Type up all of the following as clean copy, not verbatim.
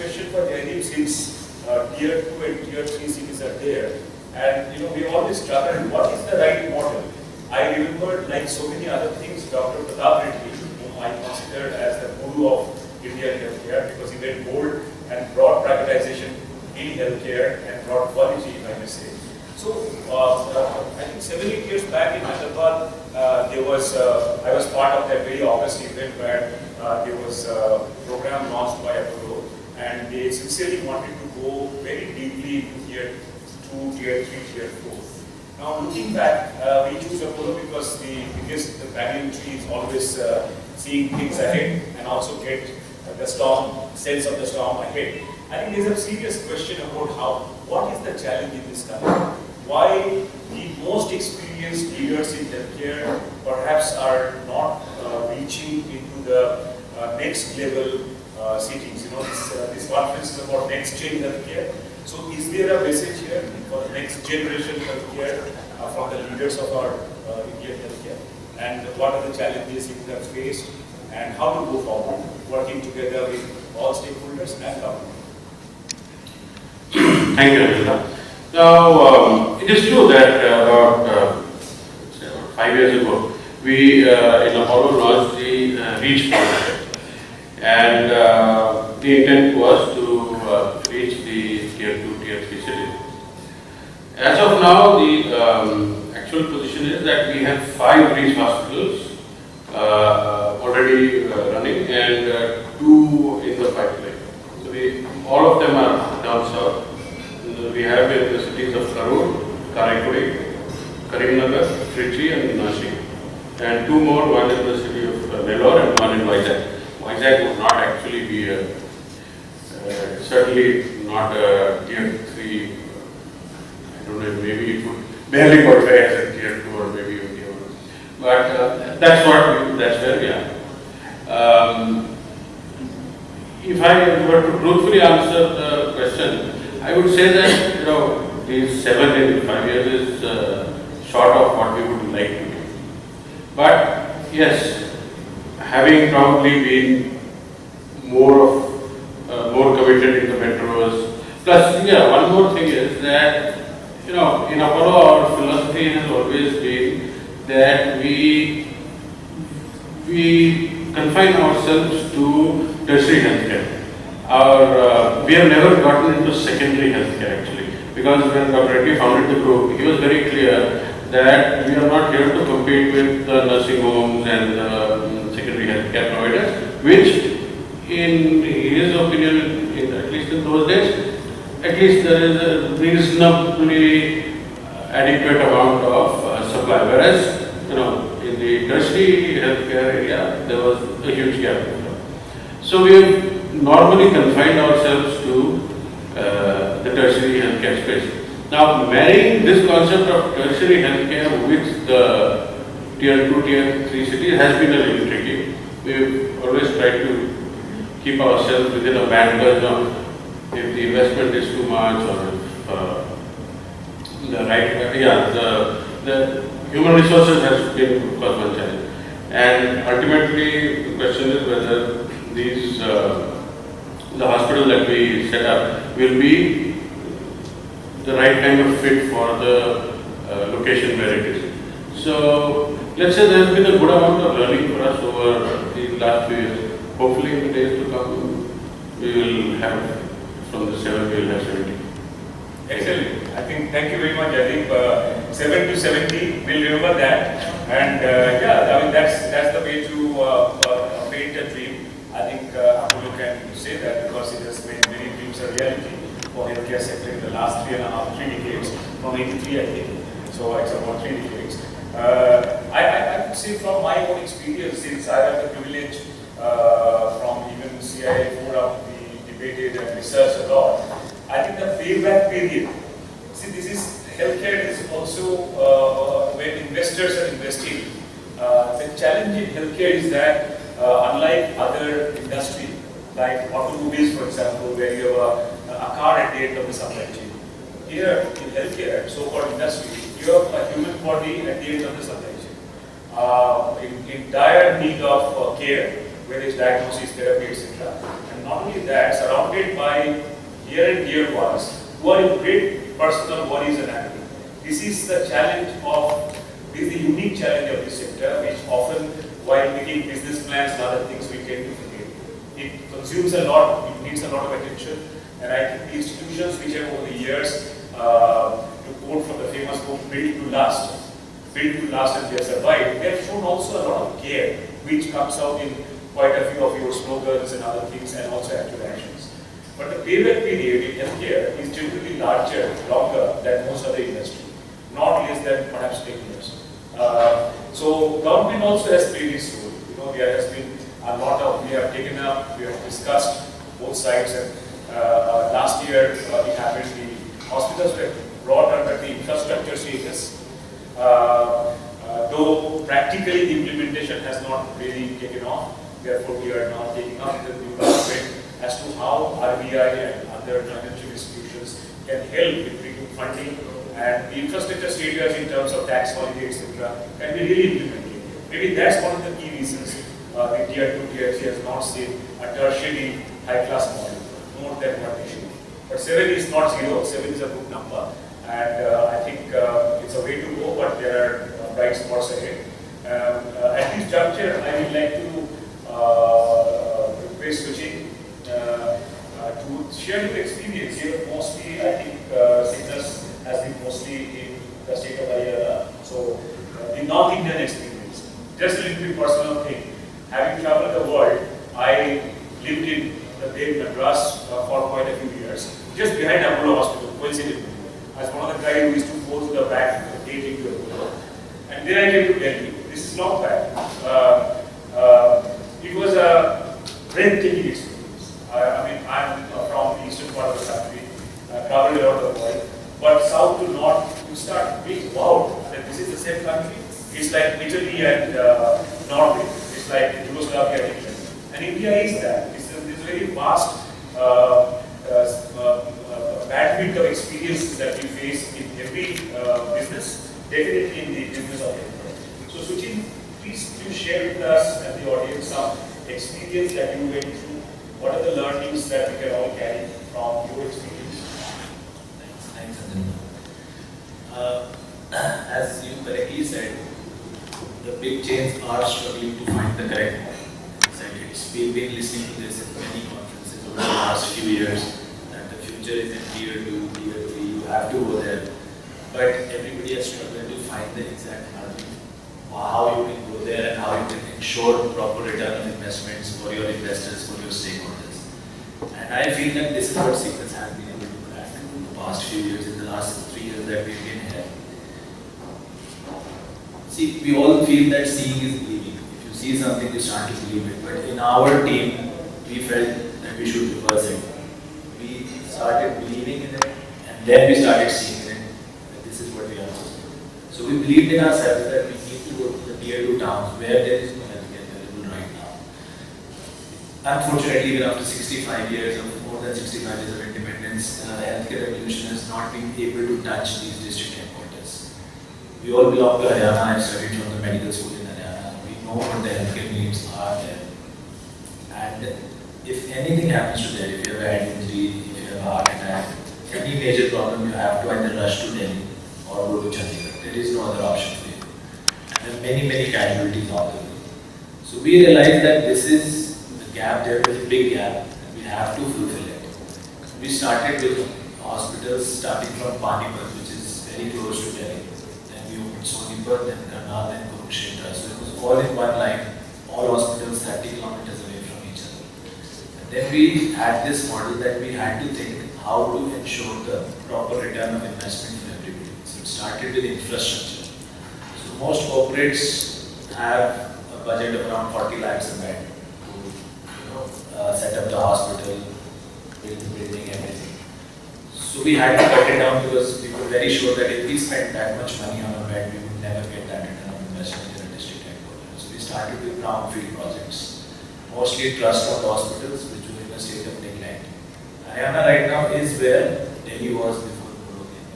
question for Jaideep, since tier 2 and tier 3 cities are there, and we always struggle, what is the right model? I remember, like so many other things, Dr. Pratap Reddy, whom I consider as the guru of Indian healthcare, because he went bold and brought privatization in healthcare and brought quality, if I may say. So, I think 7-8 years back in Hyderabad, I was part of that very August event where there was a program launched by Apollo, and they sincerely wanted to go very deeply into tier 2, tier 3, tier 4. Now, looking back, we choose Apollo because the barrier tree is always seeing things ahead and also get the sense of the storm ahead. I think there's a serious question about what is the challenge in this country? Why the most experienced leaders in healthcare perhaps are not reaching into the next level settings. This conference is about next gen healthcare. So is there a message here for next generation healthcare from the leaders of our Indian healthcare? And what are the challenges you have faced and how to go forward, working together with all stakeholders and government? Thank you, Anila. Now, it is true that about 5 years ago, we in Apollo launched the REACH project, and the intent was to reach the tier 2, tier 3 cities. As of now, the actual position is that we have 5 REACH hospitals already running and 2 in the pipeline. So all of them are down south. We have in the cities of Karur, Karaikuri, Karimnagar, Trichy and Nashik. And 2 more, one in the city of Nellore and one in Bajaj. Bajaj would not actually be certainly not a tier 3, I don't know, maybe it would barely qualify as a tier 2 or maybe even tier 1. But that's where we are. If I were to truthfully answer the question, I would say that these 7 in 5 years is short of what we would like to be. But yes, having probably been more committed in the metros. Plus, one more thing is that in Apollo our philosophy has always been that we confine ourselves to tertiary healthcare. We have never gotten into secondary healthcare actually, because when Dr. Reddy founded the group, he was very clear that we are not here to compete with the nursing homes and secondary healthcare providers, which in his opinion, at least in those days, at least there is a reasonably adequate amount of supply, whereas in the tertiary healthcare area there was a huge gap. So we have normally confined ourselves to the tertiary healthcare space. Now, marrying this concept of tertiary healthcare with the tier 2, tier 3 cities has been a little tricky. We've always tried to keep ourselves within a bandwidth of if the investment is too much or the human resources has been, of course, one challenge. And ultimately, the question is whether these the hospital that we set up will be the right kind of fit for the location where it is. So, let's say there has been a good amount of learning for us over the last few years. Hopefully, in the days to come, we will have, from the 7, we will have 70. Excellent. I think, thank you very much, Jaideep. 7 to 70, we'll remember that. And that's the way to paint a dream. I think Apollo can say that because it has made many dreams a reality for healthcare sector in the last 3 decades, from 83 I think. So it's about 3 decades. I would say from my own experience, since I have the privilege from even CII forum, we debated and researched a lot. I think the payback period, see this is, healthcare is also when investors are investing. The challenge in healthcare is that unlike other industry, like automobiles for example, where you have a car at the end of the supply chain. Here in healthcare, so-called industry, you have a human body at the end of the supply chain. In dire need of care, whether it's diagnosis, therapy, etc. And not only only that, surrounded by year and year ones who are in great personal worries and agony. This is the challenge of, this is the unique challenge of this sector, which often, while making business plans and other things, we tend to forget. It consumes a lot, it needs a lot of attention, and I think the institutions which have over the years, to quote from the famous book, built to last and they have survived, they have shown also a lot of care, which comes out in quite a few of your slogans and other things, and also actual actions. But the payback period in healthcare is generally longer than most other industries, not less than perhaps 10 years. So government also has played its role. You know, there has been a lot of, we have taken up, we have discussed both sides, and last year it happened, the hospitals were brought under the infrastructure status. Though practically the implementation has not really taken off, therefore we are now taking up the new government as to how RBI and other financial institutions can help in bringing funding, and the infrastructure status in terms of tax holiday, etc., can be really implemented. Maybe that's one of the key reasons the Tier 2, Tier 3 has not seen a tertiary high-class model, more than what they should. But 7 is not 0, 7 is a good number, and I think it's a way to go, but there are bright spots ahead. At this juncture, I would like to request Shuchin to share your experience here. Mostly, I think Cygnus has been mostly in the state of Haryana, so the North Indian experience. Just a little bit personal thing. Having traveled the world, I lived in the Delhi Madras for quite a few years, just behind Apollo Hospital, coincidentally. As one of the guys who used to go to the back gate into Apollo. And then I came to Delhi. This is not bad. It was a breathtaking experience. I mean, I'm from the eastern part of the country, traveled around the world, but south to north, you start being wowed that this is the same country. It's like Italy and Norway. It's like Yugoslavia and England. And India is that. It's a very vast bandwidth of experiences that we face in every business, definitely in the business of healthcare. So Shuchin, please share with us and the audience some experience that you went through. What are the learnings that we can all carry from your experience? Thanks, Anand. As you correctly said, the big chains are struggling to find the correct model. We've been listening to this in many conferences over the last few years, that the future is in tier 2, tier 3, you have to go there. But everybody has struggled to find the exact model, how you can go there and how you can ensure proper return of investments for your investors, for your stakeholders. And I feel that this is what Cygnus has been able to crack in the past few years, in the last 3 years that we've been here. See, we all feel that seeing is believing. If you see something, you start to believe it. But in our team, we felt that we should reverse it. We started believing in it, and then we started seeing it, that this is what we are supposed to do. So we believed in ourselves that we need to go to the tier 2 towns where there is no healthcare available right now. Unfortunately, even after 65 years, of more than 65 years of independence, the healthcare revolution has not been able to touch these district headquarters. We all belong to Haryana. I studied from the medical school in Haryana. We know what the healthcare needs are there. And if anything happens to them, if you have a head injury, if you have a heart attack, any major problem, you have to either rush to Delhi or go to Chandigarh. There is no other option for you. And there are many, many casualties on the way. So we realized that this is the gap, there is a big gap, and we have to fulfill it. We started with hospitals starting from Panipat, which is very close to Delhi. Then we opened Sonipat, then Karnal, then Kurukshetra. So it was all in one line, all hospitals 30 kilometers away from each other. And then we had this model that we had to think how to ensure the proper return of investment for everybody. So it started with infrastructure. So most corporates have a budget of around 40 lakhs a bed to set up the hospital, build the building, everything. So we had to cut it down because we were very sure that if we spent that much money on a bed, we would never get that return of investment in a district headquarters. So we started with brownfield projects, mostly trust-owned hospitals, which were in a state of neglect. Haryana right now is where Delhi was before Guru came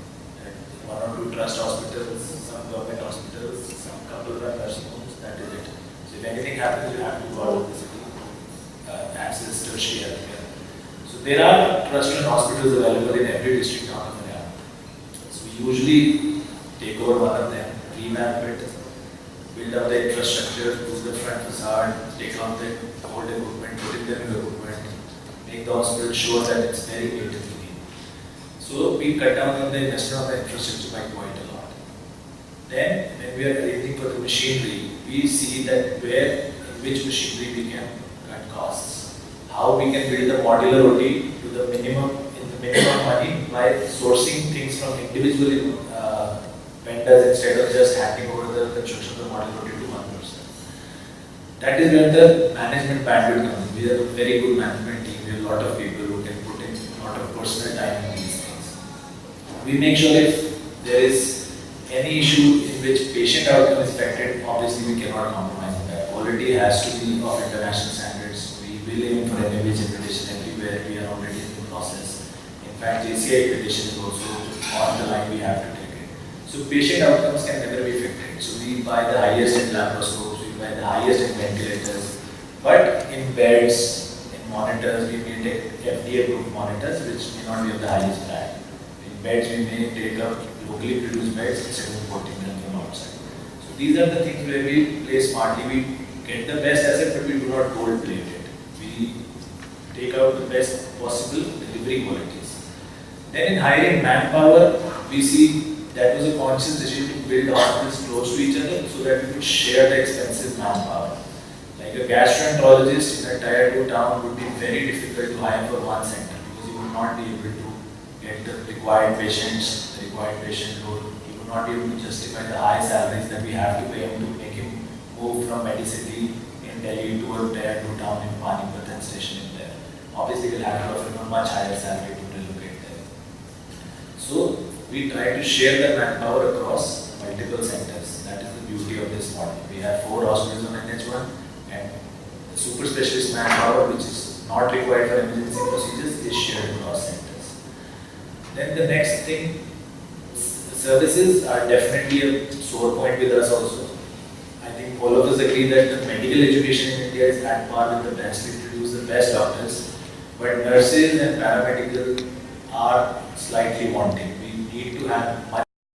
in. 1 or 2 trust hospitals, some government hospitals, some couple-run nursing homes, that is it. So if anything happens, you have to go out of the city, access tertiary healthcare. So there are trust and hospitals available in every district town of Haryana. So we usually take over one of them, revamp it, build up the infrastructure, do the front facade, take out the old equipment, put in the new equipment, make the hospital sure that it's very neat and clean. So we cut down on the investment of the infrastructure by quite a lot. Then when we are arranging for the machinery, we see that where, in which machinery we can cut costs. How we can build a modular OT to the minimum, in the minimum money by sourcing things from individual vendors instead of just handing over the construction of the modular OT to one person. That is where the management bandwidth comes in. We have a very good management team. We have a lot of people who can put in a lot of personal time in these things. We make sure if there is any issue in which patient outcome is affected, obviously we cannot compromise on that. Quality has to be of international standards. We will aim for NABH accreditation everywhere. We are already in the process. In fact, CII accreditation is also on the line we have to take it. So patient outcomes can never be affected. So we buy the highest in laparoscopes, we buy the highest in ventilators, but in beds, in monitors, we may take FDA approved monitors which may not be of the highest brand. In beds, we may take up locally produced beds instead of importing them from outside. So these are the things where we play smartly. We get the best asset, but we do not gold plate it. We take out the best possible delivery qualities. Then in hiring manpower, we see that was a conscious decision to build hospitals close to each other so that we could share the expensive manpower. Like a gastroenterologist in a tier 2 town would be very difficult to hire for one center because you would not be able to get the required patients, the required patient load. You would not be able to justify the high salaries that we have to pay him to make him move from Medicity in Delhi to a tier 2 town in Panipat and station in there. Obviously, we'll have to offer him a much higher salary to relocate there. So we try to share the manpower across multiple centers. That is the beauty of this model. We have 4 hospitals on NH1 and the super specialist manpower, which is not required for emergency procedures, is shared across centers. Then the next thing, services are definitely a sore point with us also. I think all of us agree that the medical education in India is at par with the best. We produce the best doctors, but nurses and paramedical are slightly wanting. We need to have much